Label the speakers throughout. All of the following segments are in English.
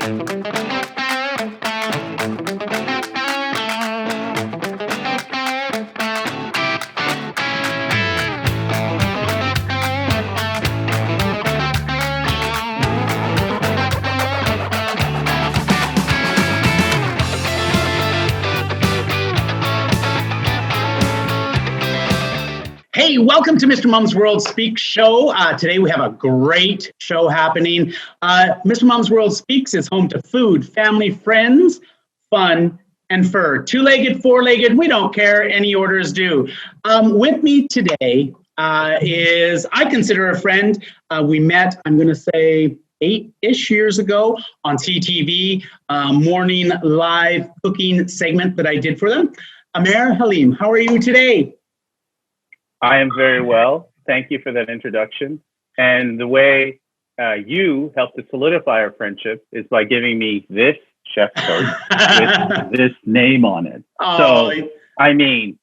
Speaker 1: Hey, welcome to Mr. Mom's World Speaks show. Today we have a great show happening. Mr. Mom's World Speaks is home to food, family, friends, fun, and fur. Two-legged, four-legged, we don't care, any order is due. With me today is, I consider a friend. We met, I'm going to say, 8-ish years ago on CTV Morning live cooking segment that I did for them. Aamer Haleem, how are you today?
Speaker 2: I am very well. Thank you for that introduction. And the way you helped to solidify our friendship is by giving me this chef coat with this name on it.
Speaker 1: Oh.
Speaker 2: So, I mean,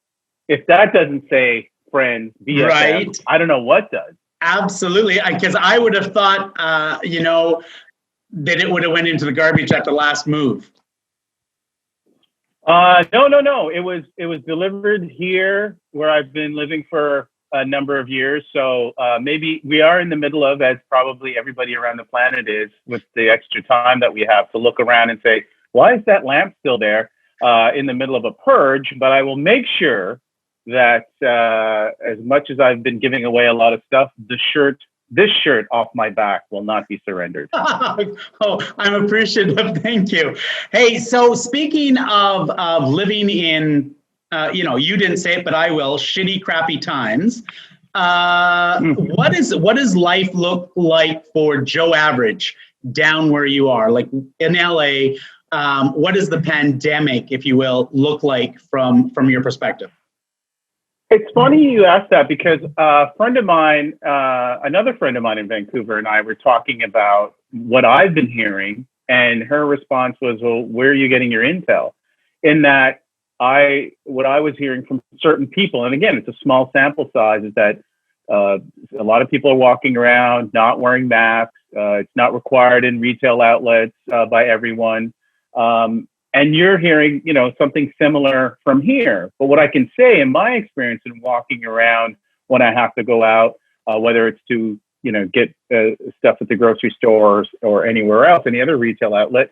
Speaker 2: if that doesn't say friends, BFF,
Speaker 1: right.
Speaker 2: I don't know what does. Absolutely.
Speaker 1: Because I would have thought, that it would have went into the garbage at the last move.
Speaker 2: No. It was delivered here where I've been living for a number of years. So maybe we are in the middle of, as probably everybody around the planet is, with the extra time that we have to look around and say, why is that lamp still there in the middle of a purge? But I will make sure that as much as I've been giving away a lot of stuff, this shirt off my back will not be surrendered.
Speaker 1: Oh, I'm appreciative. Thank you. Hey, so speaking of living in, you didn't say it, but I will, shitty, crappy times. What does life look like for Joe Average down where you are, like in LA? What does the pandemic, if you will, look like from your perspective?
Speaker 2: It's funny you asked that because a friend of mine, another friend of mine in Vancouver, and I were talking about what I've been hearing, and her response was, well, where are you getting your intel? In that what I was hearing from certain people, and again, it's a small sample size, is that a lot of people are walking around not wearing masks. It's not required in retail outlets by everyone. And you're hearing, something similar from here. But what I can say in my experience in walking around when I have to go out, whether it's to, get stuff at the grocery stores or anywhere else, any other retail outlet,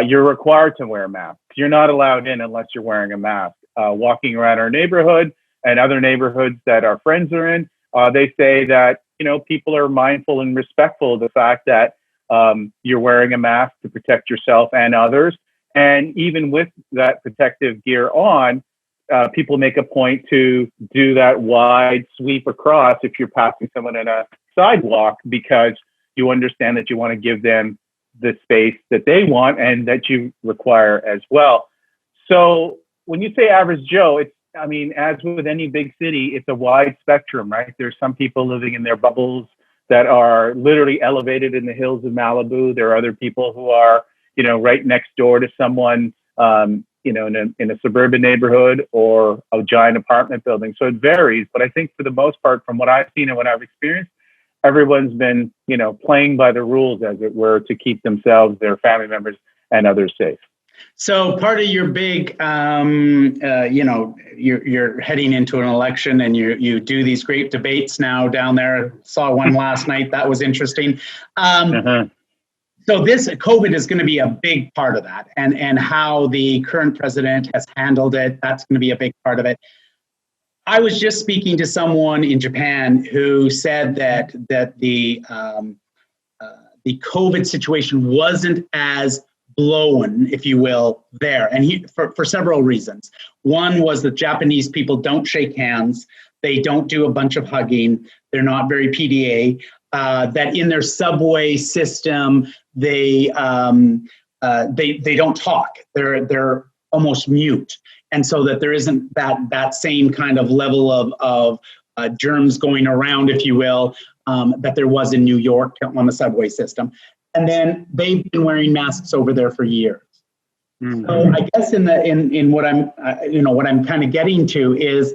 Speaker 2: you're required to wear a mask. You're not allowed in unless you're wearing a mask. Walking around our neighborhood and other neighborhoods that our friends are in, they say that, people are mindful and respectful of the fact that you're wearing a mask to protect yourself and others. And even with that protective gear on, people make a point to do that wide sweep across if you're passing someone in a sidewalk, because you understand that you want to give them the space that they want and that you require as well. So when you say average Joe, as with any big city, it's a wide spectrum, right? There's some people living in their bubbles that are literally elevated in the hills of Malibu. There are other people who are right next door to someone, in a suburban neighborhood or a giant apartment building. So it varies. But I think for the most part, from what I've seen and what I've experienced, everyone's been, playing by the rules, as it were, to keep themselves, their family members, and others safe.
Speaker 1: So part of your big, you're heading into an election and you do these great debates now down there. Saw one last night. That was interesting. So this COVID is going to be a big part of that, and how the current president has handled it, that's going to be a big part of it. I was just speaking to someone in Japan who said that the COVID situation wasn't as blown, if you will, there, and for several reasons. One was that Japanese people don't shake hands, they don't do a bunch of hugging, they're not very PDA. That in their subway system, they don't talk. They're almost mute, and so that there isn't that same kind of level of germs going around, if you will, that there was in New York on the subway system. And then they've been wearing masks over there for years. Mm-hmm. So I guess in what I'm kind of getting to is,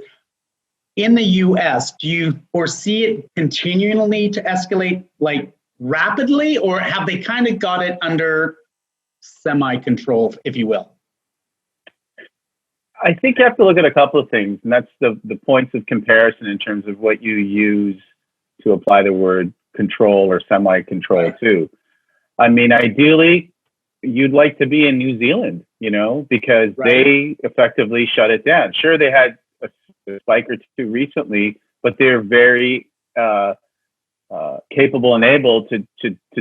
Speaker 1: in the U.S., do you foresee it continually to escalate like rapidly, or have they kind of got it under semi-control, if you will?
Speaker 2: I think you have to look at a couple of things, and that's the points of comparison in terms of what you use to apply the word control or semi-control to. I mean, ideally, you'd like to be in New Zealand, because they effectively shut it down. Sure, they had a spike or two recently, but they're very capable and able to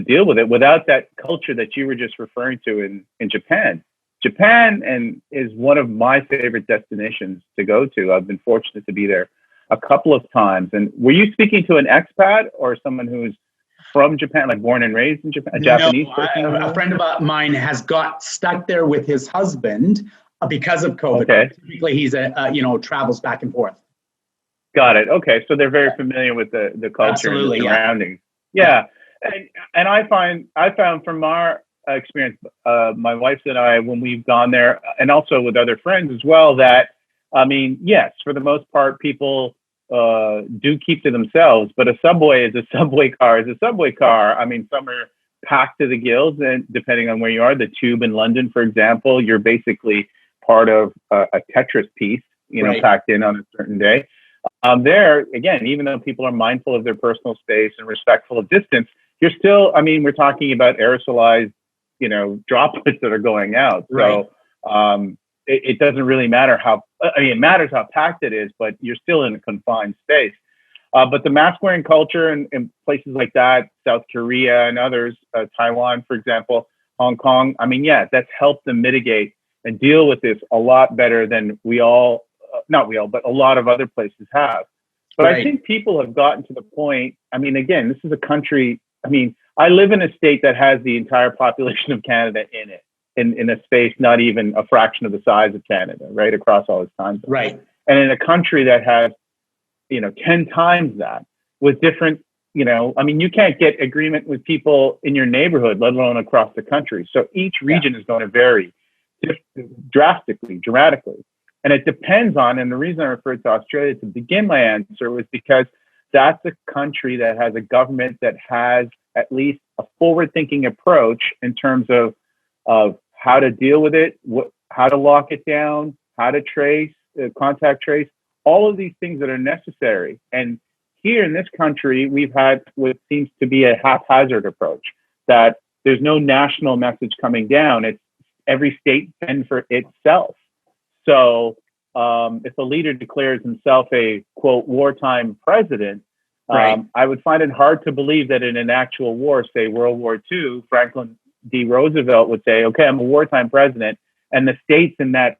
Speaker 2: deal with it without that culture that you were just referring to in Japan. Japan is one of my favorite destinations to go to. I've been fortunate to be there a couple of times. And were you speaking to an expat or someone who's from Japan, like born and raised in Japan, a Japanese person?
Speaker 1: A friend of mine has got stuck there with his husband because of COVID.
Speaker 2: Okay.
Speaker 1: Typically, he's travels back and forth.
Speaker 2: Got it. Okay, so they're very familiar with the culture and the surroundings. Yeah. And I found from our experience, my wife and I, when we've gone there, and also with other friends as well, that yes, for the most part, people do keep to themselves, but a subway is a subway car is a subway car. I mean, some are packed to the gills, and depending on where you are, the Tube in London, for example, you're basically part of a Tetris piece, packed in on a certain day. There, again, even though people are mindful of their personal space and respectful of distance, you're still, we're talking about aerosolized, droplets that are going out. So it doesn't really matter it matters how packed it is, but you're still in a confined space. But the mask wearing culture in places like that, South Korea and others, Taiwan, for example, Hong Kong, that's helped them mitigate and deal with this a lot better than but a lot of other places have. But I think people have gotten to the point, again, this is a country, I live in a state that has the entire population of Canada in it, in a space not even a fraction of the size of Canada, right, across all its time zones.
Speaker 1: Right.
Speaker 2: And in a country that has, 10 times that, with different, you can't get agreement with people in your neighborhood, let alone across the country. So each region is going to vary dramatically. And it depends on, and the reason I referred to Australia to begin my answer was because that's a country that has a government that has at least a forward-thinking approach in terms of how to deal with it, how to lock it down, how to trace, contact trace, all of these things that are necessary. And here in this country, we've had what seems to be a haphazard approach, that there's no national message coming down. It's every state fend for itself. So if a leader declares himself a, quote, wartime president, I would find it hard to believe that in an actual war, say World War II, Franklin D. Roosevelt would say, okay, I'm a wartime president. And the states in that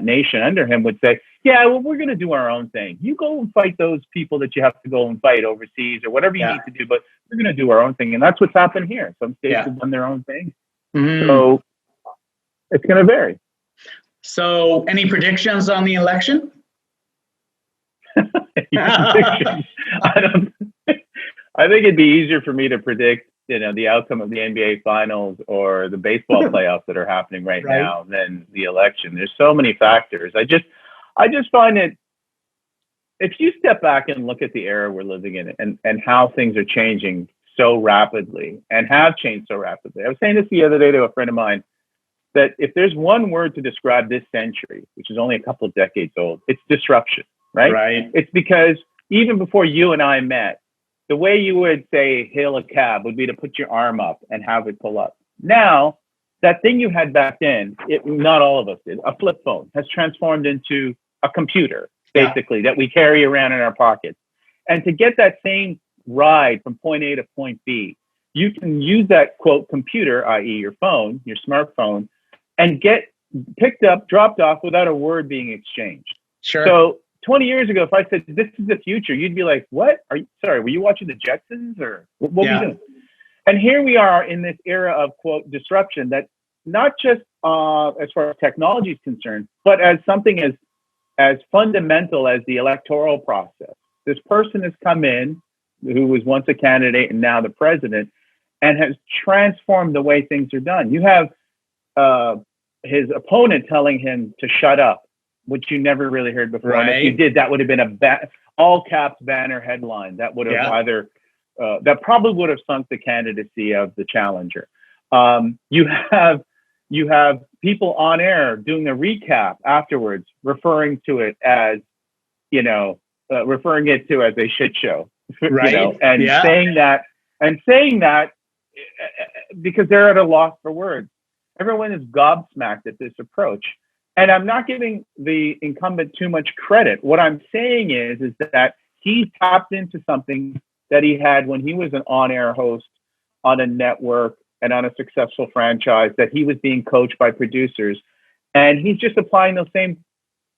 Speaker 2: nation under him would say, yeah, well, we're going to do our own thing. You go and fight those people that you have to go and fight overseas or whatever you need to do, but we're going to do our own thing. And that's what's happened here. Some states have done their own thing. So it's going to vary.
Speaker 1: So any predictions on the election?
Speaker 2: I think it'd be easier for me to predict, the outcome of the NBA finals or the baseball playoffs that are happening right now than the election. There's so many factors. I just find it, if you step back and look at the era we're living in and how things are changing so rapidly and have changed so rapidly. I was saying this the other day to a friend of mine, that if there's one word to describe this century, which is only a couple of decades old, it's disruption, right? It's because even before you and I met, the way you would say hail a cab would be to put your arm up and have it pull up. Now, that thing you had back then, not all of us did, a flip phone has transformed into a computer, basically, that we carry around in our pockets. And to get that same ride from point A to point B, you can use that, quote, computer, i.e. your phone, your smartphone, and get picked up, dropped off without a word being exchanged.
Speaker 1: Sure.
Speaker 2: So 20 years ago, if I said, this is the future, you'd be like, what? Were you watching the Jetsons or what were you doing? And here we are in this era of, quote, disruption that not just as far as technology is concerned, but as something as fundamental as the electoral process. This person has come in who was once a candidate and now the president and has transformed the way things are done. You have his opponent telling him to shut up, which you never really heard before. And if you did, that would have been a all caps banner headline that would have that probably would have sunk the candidacy of the challenger. You have people on air doing a recap afterwards, referring to it as, referring it to as a shit show,
Speaker 1: Right.
Speaker 2: and
Speaker 1: Yeah.
Speaker 2: saying that because they're at a loss for words. Everyone is gobsmacked at this approach. And I'm not giving the incumbent too much credit. What I'm saying is that he tapped into something that he had when he was an on-air host on a network and on a successful franchise, that he was being coached by producers. And he's just applying those same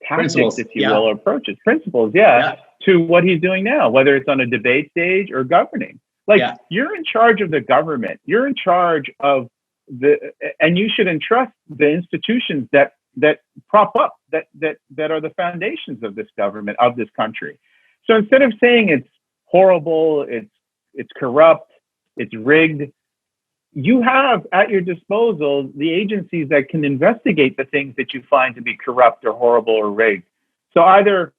Speaker 2: tactics,
Speaker 1: Principles,
Speaker 2: if you will, or approaches, principles, to what he's doing now, whether it's on a debate stage or governing. You're in charge of the government. You're in charge of and you should entrust the institutions that prop up, that are the foundations of this government, of this country. So instead of saying it's horrible, it's corrupt, it's rigged, you have at your disposal the agencies that can investigate the things that you find to be corrupt or horrible or rigged. So either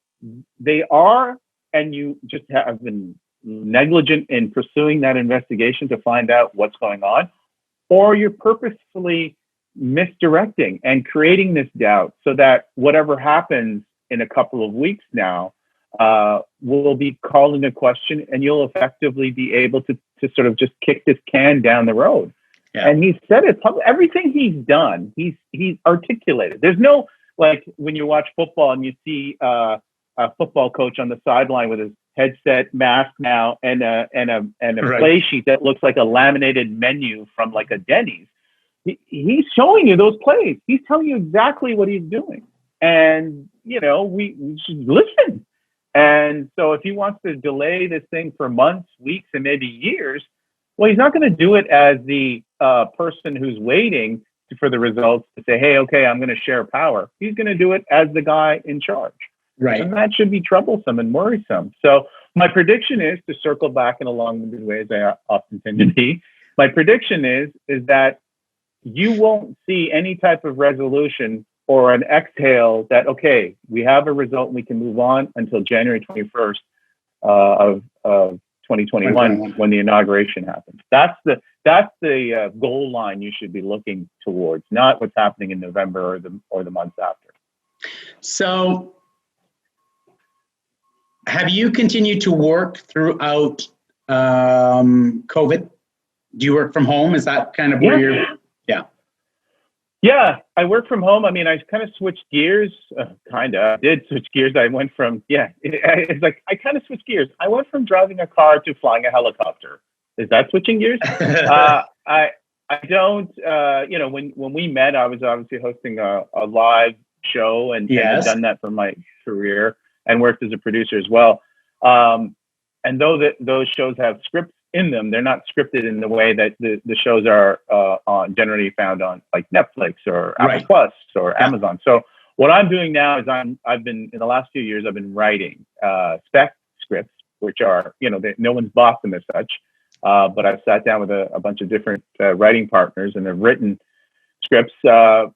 Speaker 2: they are, and you just have been negligent in pursuing that investigation to find out what's going on, or you're purposefully misdirecting and creating this doubt so that whatever happens in a couple of weeks now will be called into question, and you'll effectively be able to sort of just kick this can down the road. Yeah. And he said it, everything he's done, he's articulated. There's no, like when you watch football and you see a football coach on the sideline with his headset, mask now, and a right. play sheet that looks like a laminated menu from like a Denny's. He's showing you those plays. He's telling you exactly what he's doing. And, we should listen. And so if he wants to delay this thing for months, weeks, and maybe years, well, he's not going to do it as the person who's waiting for the results to say, hey, okay, I'm going to share power. He's going to do it as the guy in charge.
Speaker 1: Right.
Speaker 2: And that should be troublesome and worrisome. So my prediction is, to circle back in a long-winded way, as I often tend to be, my prediction is that you won't see any type of resolution or an exhale that, okay, we have a result and we can move on until January 21st of 2021 when the inauguration happens. That's the goal line you should be looking towards, not what's happening in November or the months after.
Speaker 1: So have you continued to work throughout COVID? Do you work from home? Is that kind of where you're?
Speaker 2: Yeah, I work from home. I mean, I kind of switched gears. I did switch gears. I went from, it's like I kind of switched gears. I went from driving a car to flying a helicopter. Is that switching gears? I don't, when we met, I was obviously hosting a live show and had done that for my career and worked as a producer as well. And though those shows have scripts in them, they're not scripted in the way that the shows are generally found on like Netflix or Apple Plus or Amazon. So what I'm doing now is I've been in the last few years, I've been writing spec scripts, which are, no one's bought them as such. But I've sat down with a bunch of different writing partners and have written scripts, sort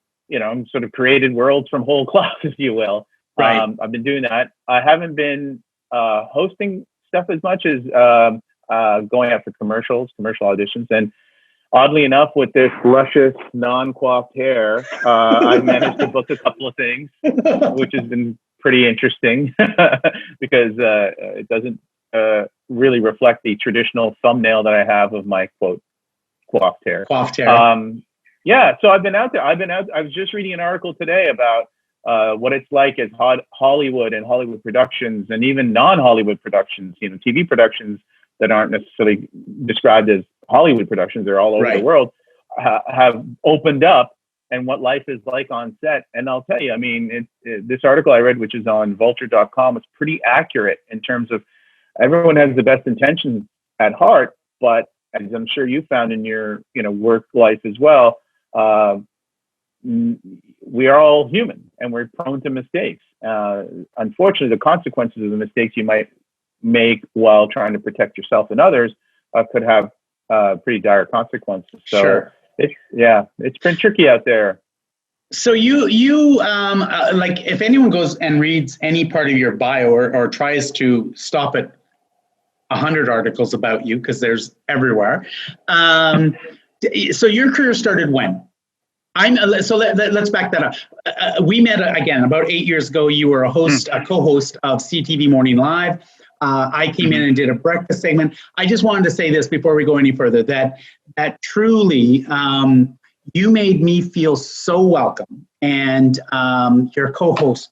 Speaker 2: of created worlds from whole cloth, if you will.
Speaker 1: Right.
Speaker 2: I've been doing that. I haven't been hosting stuff as much as going after commercial auditions. And oddly enough, with this luscious, non-coiffed hair, I've managed to book a couple of things, which has been pretty interesting because it doesn't really reflect the traditional thumbnail that I have of my, quote, coiffed hair.
Speaker 1: Coiffed hair.
Speaker 2: So I've been out there. I was just reading an article today about what it's like as Hollywood and Hollywood productions, and even non-Hollywood productions, TV productions that aren't necessarily described as Hollywood productions, they're all over the world, have opened up, and what life is like on set. And I'll tell you, I mean, this article I read, which is on vulture.com, is pretty accurate in terms of everyone has the best intentions at heart, but as I'm sure you found in your work life as well, we are all human and we're prone to mistakes. Unfortunately, the consequences of the mistakes you might make while trying to protect yourself and others could have pretty dire consequences. So it's been tricky out there.
Speaker 1: So you like, if anyone goes and reads any part of your bio or tries to stop at 100 articles about you, because there's everywhere, So your career started when? Let's back that up. We met again about 8 years ago. You were a co-host of CTV Morning Live. I came in and did a breakfast segment. I just wanted to say this before we go any further, that truly you made me feel so welcome. And your co-host,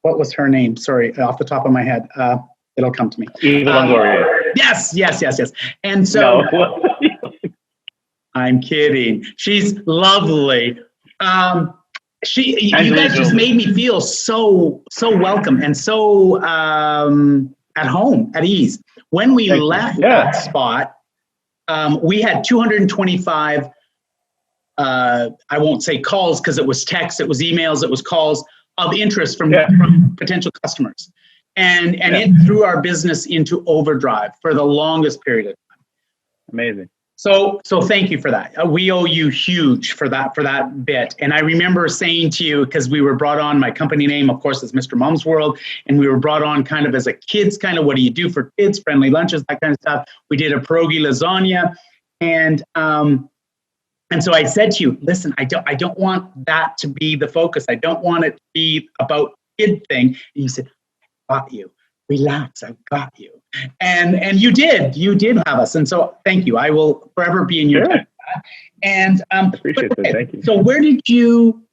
Speaker 1: what was her name? Sorry, off the top of my head. It'll come to me.
Speaker 2: Eva Longoria.
Speaker 1: Yes. And so...
Speaker 2: No.
Speaker 1: I'm kidding. She's lovely. You guys just made me feel so welcome and so at home, at ease. When we left that spot, we had 225. I won't say calls because it was texts, it was emails, it was calls of interest from potential customers, and it threw our business into overdrive for the longest period of time.
Speaker 2: Amazing.
Speaker 1: So thank you for that. We owe you huge for that bit. And I remember saying to you, because we were brought on, my company name, of course, is Mr. Mom's World, and we were brought on kind of as a kids kind of, what do you do for kids, friendly lunches, that kind of stuff. We did a pierogi lasagna, and so I said to you, listen, I don't want that to be the focus. I don't want it to be about kid thing. And you said, I got you. Relax, I've got you. And you did have us. And so thank you. I will forever be in your debt. And
Speaker 2: appreciate it. Thank you.
Speaker 1: So where did you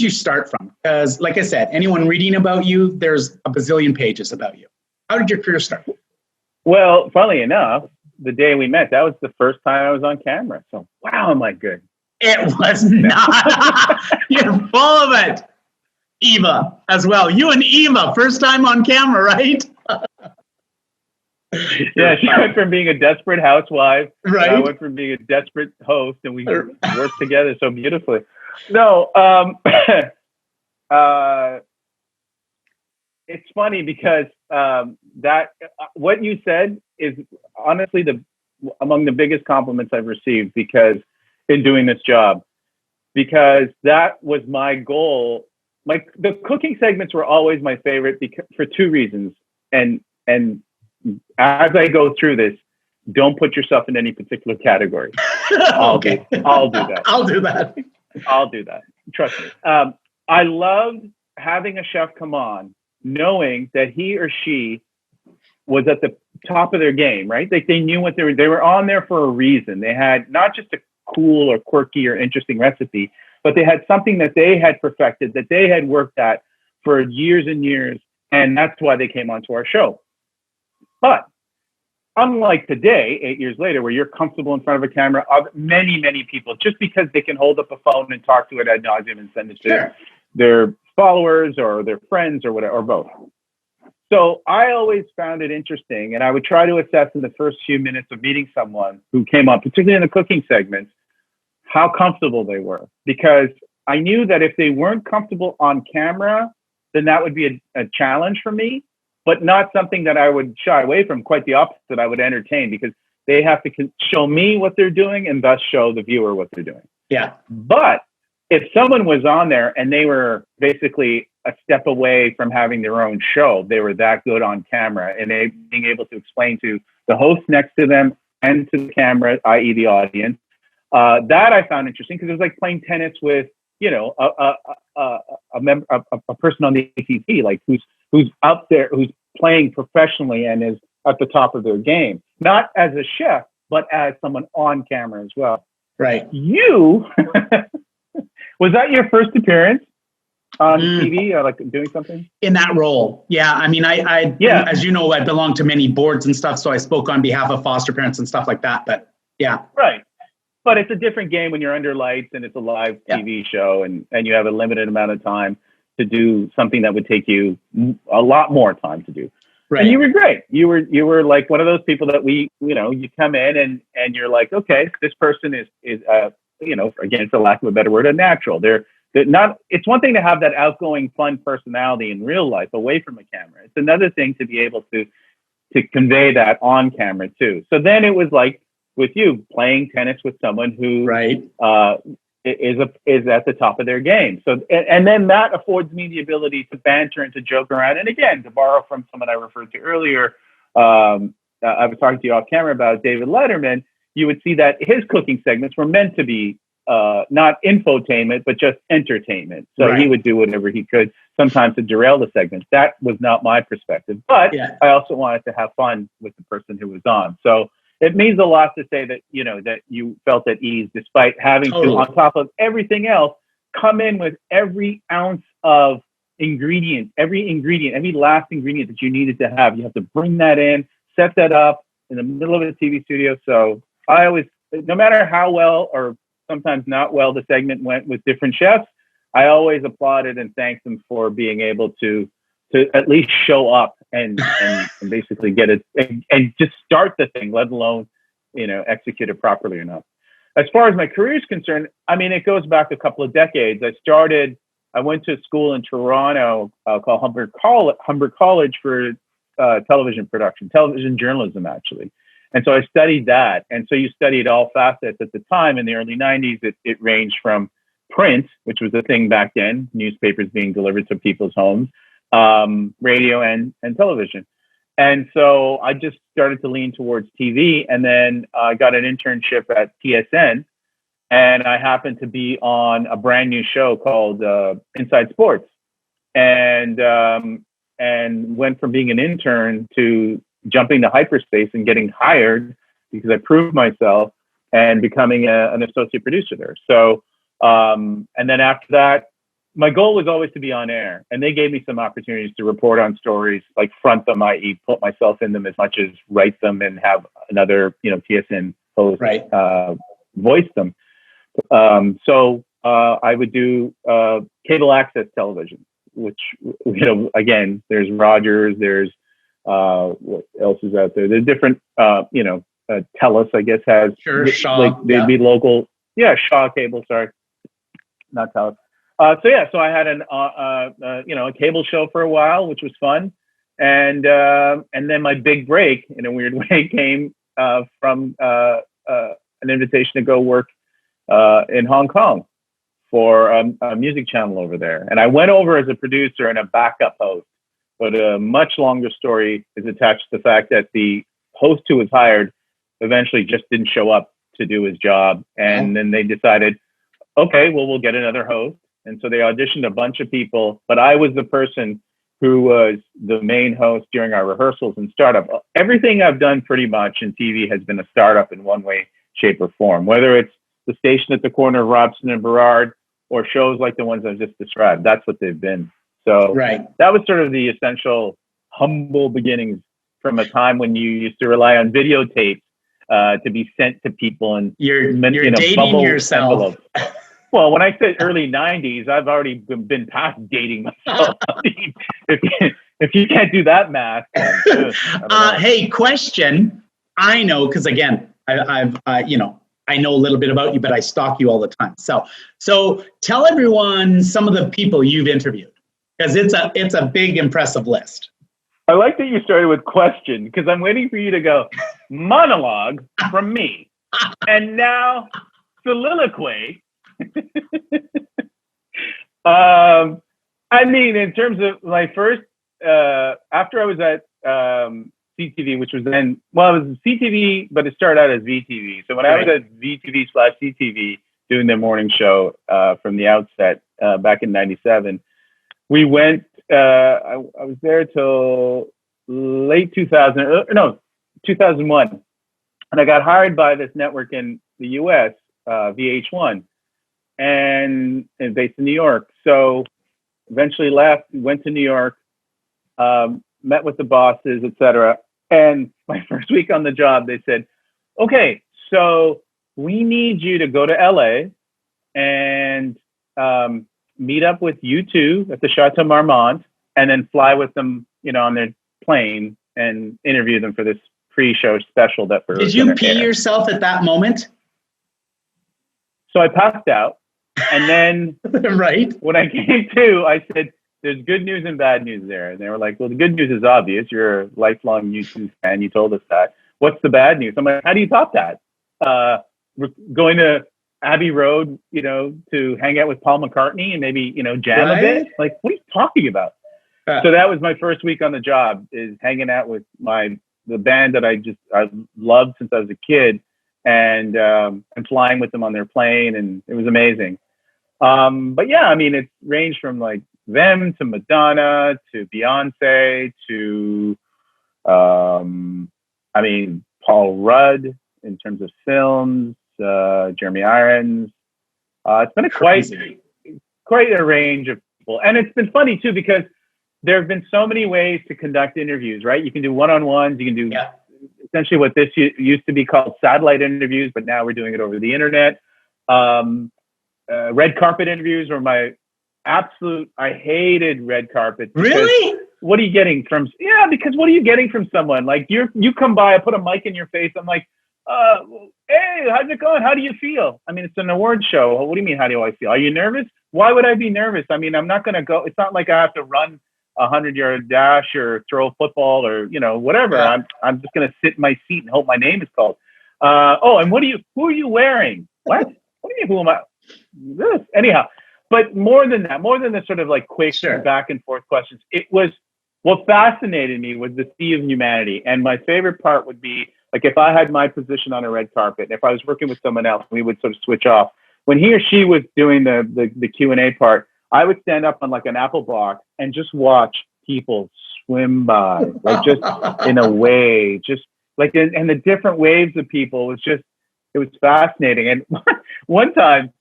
Speaker 1: start from? Because like I said, anyone reading about you, there's a bazillion pages about you. How did your career start?
Speaker 2: Well, funnily enough, the day we met, that was the first time I was on camera. So wow, am I good?
Speaker 1: It was not. You're full of it. Eva as well. You and Eva, first time on camera, right?
Speaker 2: Yeah, she went from being a desperate housewife.
Speaker 1: Right.
Speaker 2: I went from being a desperate host, and we worked together so beautifully. No, it's funny because that what you said is honestly among the biggest compliments I've received because in doing this job, because that was my goal. The cooking segments were always my favorite for two reasons. And as I go through this, don't put yourself in any particular category. I'll do that. I'll do that. Trust me. I loved having a chef come on, knowing that he or she was at the top of their game, right? They knew what they were on there for a reason. They had not just a cool or quirky or interesting recipe, but they had something that they had perfected, that they had worked at for years and years. And that's why they came onto our show. But unlike today, 8 years later, where you're comfortable in front of a camera of many, many people, just because they can hold up a phone and talk to it ad nauseum and send it to their followers or their friends or whatever, or both. So I always found it interesting, and I would try to assess in the first few minutes of meeting someone who came up, particularly in the cooking segments, how comfortable they were. Because I knew that if they weren't comfortable on camera, then that would be a challenge for me, but not something that I would shy away from. Quite the opposite, I would entertain, because they have to show me what they're doing and thus show the viewer what they're doing.
Speaker 1: Yeah.
Speaker 2: But if someone was on there and they were basically a step away from having their own show, they were that good on camera, and they being able to explain to the host next to them and to the camera, i.e. the audience, that I found interesting, because it was like playing tennis with, you know, a person on the ATP, like who's out there, who's playing professionally and is at the top of their game, not as a chef, but as someone on camera as well.
Speaker 1: Right.
Speaker 2: You, was that your first appearance on TV, or like doing something
Speaker 1: in that role? Yeah. I mean, I as you know, I belong to many boards and stuff, so I spoke on behalf of foster parents and stuff like that. But yeah.
Speaker 2: Right. But it's a different game when you're under lights and it's a live TV show, and you have a limited amount of time to do something that would take you a lot more time to do. Right. And you were great. You were like one of those people that you come in and you're like, okay, this person is again, for lack of a better word, a natural. They're not. It's one thing to have that outgoing, fun personality in real life away from a camera. It's another thing to be able to convey that on camera too. So then it was like, with you playing tennis with someone who is at the top of their game. So, and then that affords me the ability to banter and to joke around. And again, to borrow from someone I referred to earlier, I was talking to you off camera about David Letterman. you would see that his cooking segments were meant to be not infotainment, but just entertainment. So he would do whatever he could, sometimes to derail the segments. That was not my perspective, but I also wanted to have fun with the person who was on. So it means a lot to say that, you know, that you felt at ease despite having to, on top of everything else, come in with every ounce of ingredient, every last ingredient that you needed to have. You have to bring that in, set that up in the middle of a TV studio. So I always, no matter how well or sometimes not well the segment went with different chefs, I always applauded and thanked them for being able to at least show up and basically get it and just start the thing, let alone, you know, execute it properly or not. As far as my career is concerned, I mean, it goes back a couple of decades. I went to school in Toronto called Humber College for television production, television journalism, actually. And so I studied that. And so you studied all facets at the time. In the early 90s, it ranged from print, which was a thing back then, newspapers being delivered to people's homes, radio and television. And so I just started to lean towards TV. And then I got an internship at TSN. And I happened to be on a brand new show called Inside Sports. And went from being an intern to jumping to hyperspace and getting hired because I proved myself and becoming an associate producer there. So, and then after that, my goal was always to be on air. And they gave me some opportunities to report on stories, like front them, i.e. put myself in them as much as write them and have another, you know, TSN host voice them. So I would do cable access television, which, you know, again, there's Rogers, there's what else is out there? There's different, you know, TELUS, I guess, has
Speaker 1: Shaw,
Speaker 2: like they'd be local. Yeah, Shaw Cable, sorry, not TELUS. So I had you know, a cable show for a while, which was fun, and then my big break, in a weird way, came from an invitation to go work in Hong Kong for a music channel over there, and I went over as a producer and a backup host. But a much longer story is attached to the fact that the host who was hired eventually just didn't show up to do his job. And then they decided, okay, well, we'll get another host. And so they auditioned a bunch of people, but I was the person who was the main host during our rehearsals and startup. Everything I've done pretty much in TV has been a startup in one way, shape, or form, whether it's the station at the corner of Robson and Burrard or shows like the ones I've just described. That's what they've been. So that was sort of the essential humble beginnings from a time when you used to rely on videotapes to be sent to people and
Speaker 1: you're dating yourself.
Speaker 2: Well, when I said early 90s, I've already been past dating myself. if you can't do that math.
Speaker 1: Hey, question. I know, because again, I've you know, I know a little bit about you, but I stalk you all the time. So tell everyone some of the people you've interviewed, because it's a big, impressive list.
Speaker 2: I like that you started with question, because I'm waiting for you to go monologue from me, and now soliloquy. I mean, in terms of my first, after I was at CTV, which was then, well, it was CTV, but it started out as VTV. So when I was at VTV/CTV doing their morning show from the outset back in '97, we went, I was there till late 2001. And I got hired by this network in the US, VH1, and based in New York. So eventually left, went to New York, met with the bosses, etc. And my first week on the job, they said, okay, so we need you to go to LA and meet up with U2 at the Chateau Marmont, and then fly with them, you know, on their plane and interview them for this pre-show special that we're.
Speaker 1: Did you pee yourself at that moment?
Speaker 2: So I passed out, and then when I came to, I said, there's good news and bad news there. And they were like, well, the good news is obvious. You're a lifelong U2 fan. You told us that. What's the bad news? I'm like, how do you top that? We're going to Abbey Road, you know, to hang out with Paul McCartney and maybe, you know, jam a bit. Like, what are you talking about? So that was my first week on the job, is hanging out with the band that I loved since I was a kid, and flying with them on their plane, and it was amazing. But yeah, I mean, it's ranged from like them to Madonna to Beyonce to, I mean, Paul Rudd in terms of films, Jeremy Irons. It's been quite a range of people. And it's been funny too, because there have been so many ways to conduct interviews, right? You can do one-on-ones, you can do essentially what this used to be called satellite interviews, but now we're doing it over the internet. Red carpet interviews were my absolute, I hated red carpet.
Speaker 1: Really?
Speaker 2: What are you getting from, because what are you getting from someone? Like you come by, I put a mic in your face. I'm like, hey, how's it going? How do you feel? I mean, it's an award show. What do you mean, how do I feel? Are you nervous? Why would I be nervous? I mean, I'm not going to go. It's not like I have to run a 100-yard dash or throw a football or, whatever. Yeah. I'm just going to sit in my seat and hope my name is called. And who are you wearing? What? What do you mean, who am I? This. Anyhow, but more than that, more than the sort of like quick back and forth questions, it was, what fascinated me was the sea of humanity. And my favorite part would be, like, if I had my position on a red carpet, if I was working with someone else, we would sort of switch off. When he or she was doing the Q&A part, I would stand up on like an apple box and just watch people swim by, like just in a wave, just like, and the different waves of people was just, it was fascinating. And one time,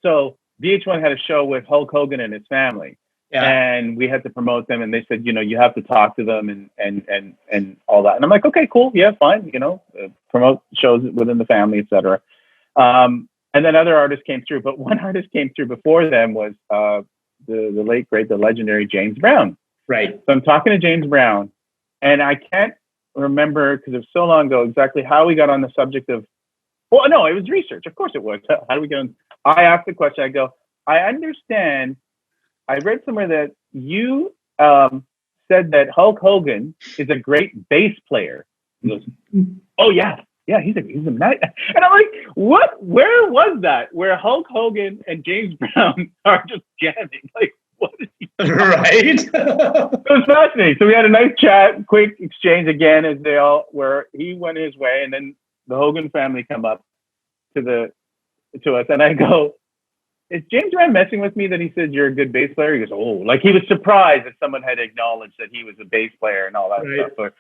Speaker 2: so VH1 had a show with Hulk Hogan and his family. Yeah. And we had to promote them, and they said, you have to talk to them and all that. And I'm like, okay, cool, yeah, fine, promote shows within the family, etc. And then other artists came through, but one artist came through before them was the late great, the legendary James Brown.
Speaker 1: Right.
Speaker 2: So I'm talking to James Brown, and I can't remember because it was so long ago exactly how we got on the subject of. Well, no, it was research. Of course, it was. How do we get on? I asked the question. I go, I understand. I read somewhere that you said that Hulk Hogan is a great bass player. He goes, oh yeah, he's a nice. And I'm like, what? Where was that? Where Hulk Hogan and James Brown are just jamming? Like, what is he doing?
Speaker 1: Right?
Speaker 2: It was fascinating. So we had a nice chat, quick exchange again, as they all were. He went his way, and then the Hogan family come up to us, and I go, is James Brown messing with me that he said you're a good bass player? He goes, oh, like he was surprised that someone had acknowledged that he was a bass player and all that stuff.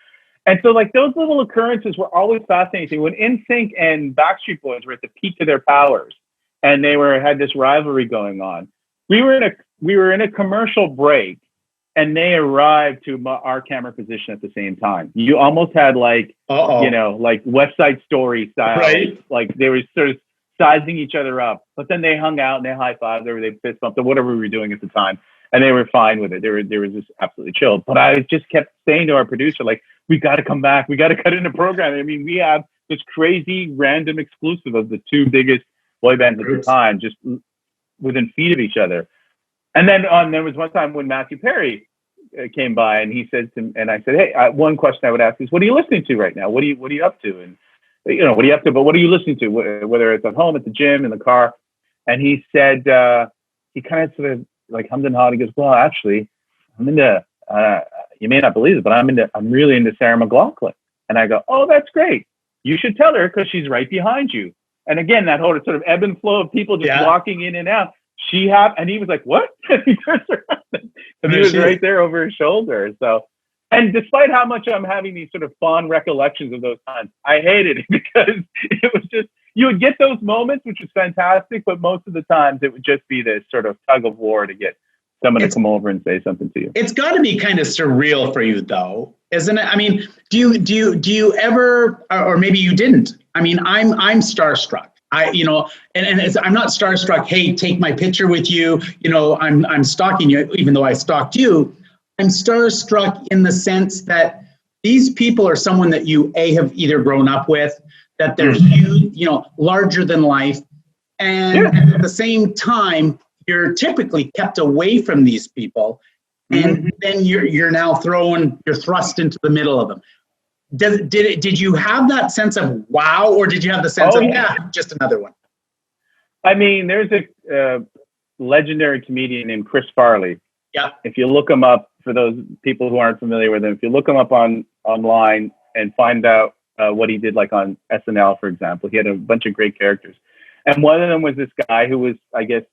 Speaker 2: And so like those little occurrences were always fascinating. When NSYNC and Backstreet Boys were at the peak of their powers, and they had this rivalry going on, we were in a commercial break, and they arrived to our camera position at the same time. You almost had like, like West Side Story style, right? Like they were sort of sizing each other up, but then they hung out and they high-fived, or they fist bumped, or whatever we were doing at the time, and they were fine with it. They were just absolutely chilled. But I just kept saying to our producer, like, we got to come back. We got to cut in a program. I mean, we have this crazy random exclusive of the two biggest boy bands at the time, just within feet of each other. And then there was one time when Matthew Perry came by, and he said to, and I said, hey, one question I would ask is, what are you listening to right now? What are you up to? And what are you up to? But what are you listening to? Whether it's at home, at the gym, in the car. And he said, he kind of sort of like hummed and hawed. He goes, well, actually, I'm into, you may not believe it, but I'm really into Sarah McLachlan. And I go, oh, that's great. You should tell her, because she's right behind you. And again, that whole sort of ebb and flow of people just walking in and out. And he was like, what? And he turns around, and he was right there over his shoulder. So, and despite how much I'm having these sort of fond recollections of those times, I hated it because it was just, you would get those moments, which was fantastic, but most of the times it would just be this sort of tug of war to get someone to come over and say something to you.
Speaker 1: It's got to be kind of surreal for you, though, isn't it? I mean, do you ever, or maybe you didn't? I mean, I'm starstruck. I'm not starstruck. Hey, take my picture with you. I'm stalking you, even though I stalked you. I'm starstruck in the sense that these people are someone that you have either grown up with, that they're huge, larger than life, and at the same time you're typically kept away from these people, and then you're now you're thrust into the middle of them. Did you have that sense of wow, or did you have the sense of just another one?
Speaker 2: I mean, there's a legendary comedian named Chris Farley. Yeah. If you look him up, for those people who aren't familiar with him, if you look him up online and find out what he did like on SNL, for example. He had a bunch of great characters. And one of them was this guy who was, I guess,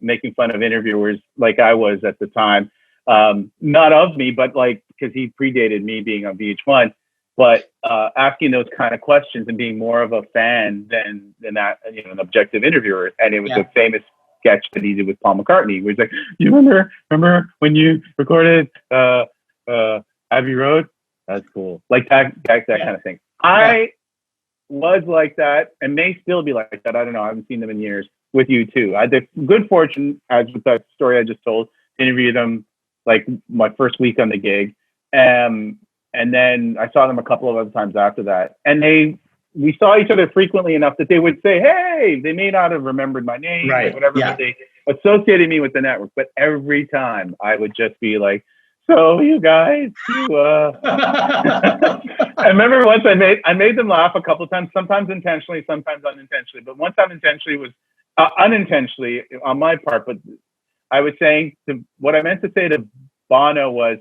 Speaker 2: making fun of interviewers like I was at the time. Not of me, but like, because he predated me being on VH1, but asking those kind of questions and being more of a fan than that, you know, an objective interviewer. And it was a famous sketch that he did with Paul McCartney, where he's like, you remember when you recorded Abbey Road? That's cool. Like that kind of thing. I was like that and may still be like that. I don't know. I haven't seen them in years. With you too. I had the good fortune, as with that story I just told, to interview them like my first week on the gig. And then I saw them a couple of other times after that. And we saw each other frequently enough that they would say, hey, they may not have remembered my name or whatever, but they associated me with the network. But every time I would just be like, so you guys, I remember once I made them laugh a couple of times, sometimes intentionally, sometimes unintentionally. But one time intentionally was unintentionally on my part. But I was saying what I meant to say to Bono was,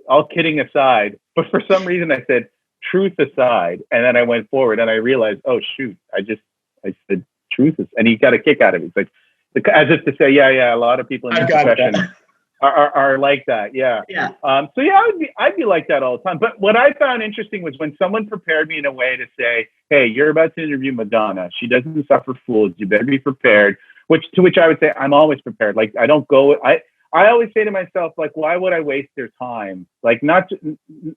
Speaker 2: all kidding aside, but for some reason I said truth aside, and then I went forward and I realized, oh shoot, I said truth is, and he got a kick out of it. It's like, as if to say, yeah, a lot of people in this profession are like that. So I'd be like that all the time. But what I found interesting was when someone prepared me in a way to say, hey, you're about to interview Madonna. She doesn't suffer fools. You better be prepared. To which I would say, I'm always prepared. Like, I don't go, I always say to myself, like, why would I waste their time? Like, not,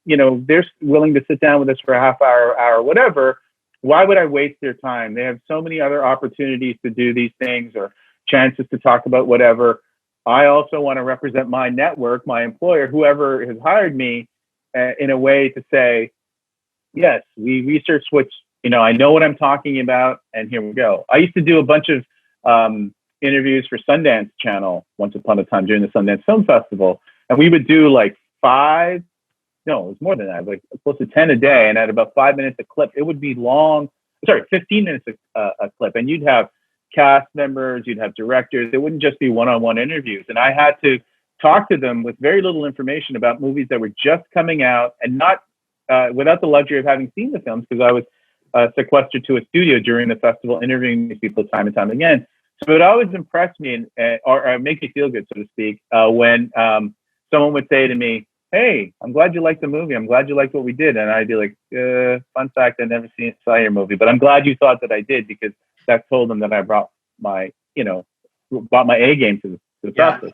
Speaker 2: you know, they're willing to sit down with us for a half hour, whatever. Why would I waste their time? They have so many other opportunities to do these things or chances to talk about whatever. I also want to represent my network, my employer, whoever has hired me, in a way to say, yes, we researched which, you know, I know what I'm talking about, and here we go. I used to do a bunch of interviews for Sundance Channel once upon a time during the Sundance Film Festival, and we would do like 5, no, it was more than that, like close to 10 a day, and at about 5 minutes a clip. It would be long, 15 minutes a clip, and you'd have cast members, you'd have directors. It wouldn't just be one-on-one interviews. And I had to talk to them with very little information about movies that were just coming out, and not without the luxury of having seen the films, because I was sequestered to a studio during the festival, interviewing these people time and time again. So it always impressed me or make me feel good, so to speak, when someone would say to me, hey, I'm glad you liked the movie. I'm glad you liked what we did. And I'd be like, fun fact, I never saw your movie, but I'm glad you thought that I did, because that told them that I brought my A game to the process.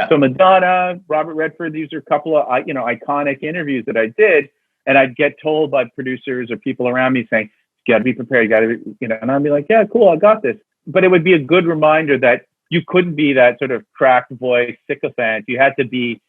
Speaker 2: So Madonna, Robert Redford, these are a couple of, iconic interviews that I did. And I'd get told by producers or people around me saying, you got to be prepared. You got to be, and I'd be like, yeah, cool, I got this. But it would be a good reminder that you couldn't be that sort of cracked voice sycophant. You had to be,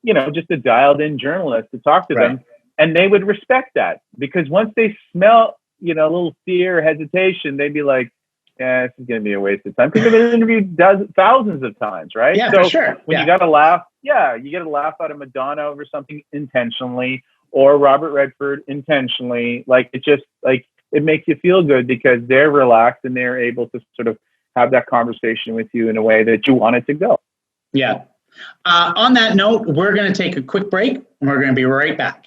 Speaker 2: just a dialed in journalist to talk to them. And they would respect that, because once they smell, a little fear or hesitation, they'd be like, yeah, this is going to be a waste of time, because they've been interviewed thousands of times, right?
Speaker 1: Yeah,
Speaker 2: so
Speaker 1: for sure.
Speaker 2: When you got to laugh, you get a laugh out of Madonna over something intentionally, or Robert Redford intentionally. Like, it just, like, it makes you feel good because they're relaxed and they're able to sort of have that conversation with you in a way that you want it to go.
Speaker 1: Yeah. On that note, we're going to take a quick break and we're going to be right back.